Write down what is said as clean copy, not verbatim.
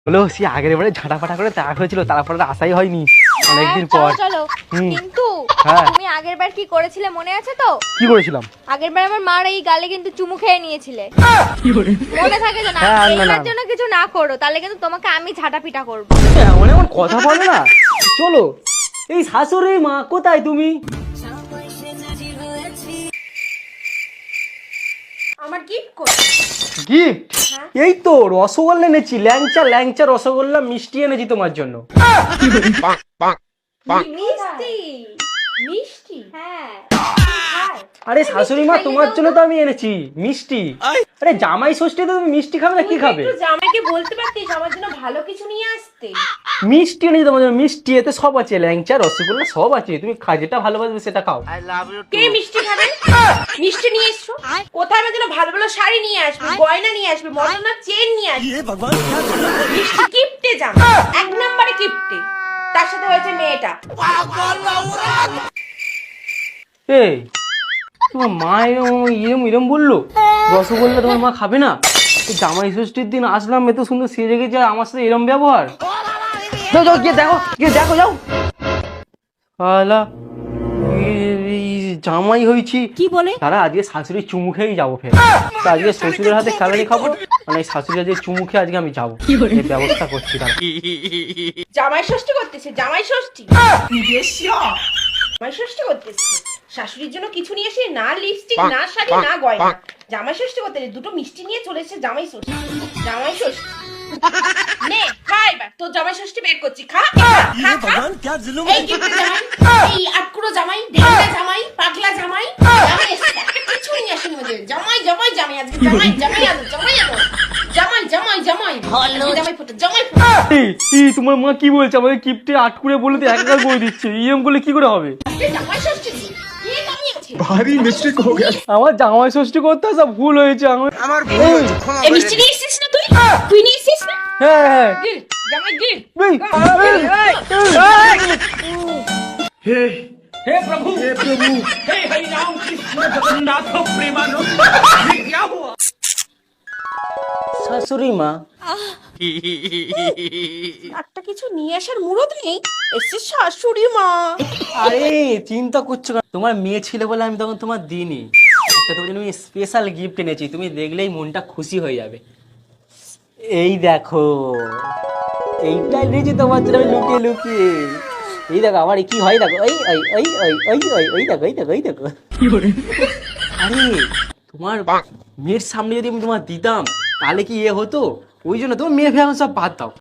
হলো সে আগের বারে ঝাঁটাপাটা করে তাক হয়েছিল, তারপরে আশাই হয়নি অনেকদিন পর। চলো কিন্তু তুমি আগের বার কি করেছিলে মনে আছে তো? কি করেছিলাম? আগের বার আমার মার এই গালে কিন্তু চুমু খেয়ে নিয়েছিলে, মনে থাকে তো? না এইবার জন্য কিছু না করো, তাহলে কিন্তু তোমাকে আমি ঝাঁটা পিটা করবো। এমন এমন কথা বলো না। চলো। এই শাশুড়ি মা কোথায় তুমি? আমার গিফট কর। গিফট? এই তো রসগোল্লা এনেছি, ল্যাংচা ল্যাংচা রসগোল্লা মিষ্টি এনেছি তোমার জন্য। মিষ্টি? মিষ্টি? হ্যাঁ। আরে শাশুড়ি মা তোমার জন্য তো আমি এনেছি মিষ্টি। আরে জামাই ষষ্ঠী তো তুমি মিষ্টি খাবে না কি খাবে? তুই জামাইকে বলতে পারতিস আমার জন্য ভালো কিছু নিয়ে আসতে। মিষ্টি এনেছি তোমার জন্য, মিষ্টি এতে সব আছে, ল্যাংচা রসগোল্লা সব আছে, তুমি যেটা ভালোবাসবে সেটা খাও। কে মিষ্টি খাবে? মিষ্টি নিয়ে এসছো কোথায়? আমার জন্য ভালো ভালো শাড়ি নিয়ে আসবে, গয়না নিয়ে আসবে, মডেলার চেন নিয়ে আসবে। মিষ্টি কিপটে জামা, এক নম্বরে কিপটে। তার সাথে হয়েছে মেয়েটা। এই তোমার মা এরম বললো রসগোল্লা তোমার মা খাবে না? এই জামাই ষষ্ঠীর দিন আসলাম এত সুন্দর সেজে গেছে, আর আমার সাথে এরম ব্যবহার। যাও যাও গিয়ে দেখো, গিয়ে দেখো যাও। আলা জামাই হয়েছি কি বলে? তারা আজকে শাশুড়ি চুমু খেয়েই যাবো ফের। তো আজকে শ্বশুরের হাতে খেলানি খাবো, মানে শাশুড়ি আজকে চুমু খেয়ে আজকে আমি যাবো, এই ব্যবস্থা করছি তারা। জামাই ষষ্ঠী করতেছে, জামাই ষষ্ঠী। জামাই ষষ্ঠী করতেছে, শাশুড়ির জন্য কিছু নিয়ে এসে না লিপস্টিক না শাড়ি না গয়না, জামাই ষষ্ঠী করতেছে দুটো মিষ্টি নিয়ে চলে এসেছে জামাই ষষ্ঠী। জামাই ষষ্ঠী নে খা, এবার তোর জামাই ষষ্ঠী বের করছি, খা খা খা। এই কিপটে জামাই, এই আটকুড়ো জামাই, ঢেলা জামাই, পাগলা জামাই, জামাই এসে একটা কিছু নিয়ে আসেনি ওদের। জামাই জামাই জামাই আজকে জামাই জামাই আলো জামাই আলো জামাই জামাই জামাই জামাই ফটো জামাই ফটো। এই তোমার মা কি বলছে? আমাদের কিপটে আটকুড়ে বলে তো একাকার করে দিচ্ছে, এরকম করলে কি করে হবে? জামাই ষষ্ঠী কি কামি আছে? भारी मिस्टेक हो गया। আমার জামাই ষষ্ঠী করতে আসা ভুল হয়েছে আমার। এই মিষ্টি নিয়ে এসেছিস না তুই? তুই নিয়ে এসেছিস না? হ্যাঁ হ্যাঁ গিল জামাই গিল। हे प्रभु हे हरि राम कृष्ण जगन्नाथ प्रेमानंद, ये क्या हुआ? শাশুড়ি মা একটা কিছু নিয়ে আসার মুরত নেই, এসে শাশুড়ি মা। আরে চিন্তা করছো কেন? তোমার মেয়ে ছিল বলে আমি তখন তোমার দিইনি, একটা তোমার জন্য স্পেশাল গিফট এনেছি, তুমি দেখলেই মনটা খুশি হয়ে যাবে। এই দেখো, এইটাই নিয়েছি তোমার জন্য আমি লুকিয়ে লুকিয়ে। এই দেখো আমার কি হয় দেখো, ওই ওই ওই ওই ওই ওই ওই দেখো ওই দেখো ওই দেখো। আরে তোমার মেয়ের সামনে যদি আমি তোমার দিতাম তাহলে কি হতো? ওই জন্য তোমার মেয়ে ফেয়ে সব বাদ দাও।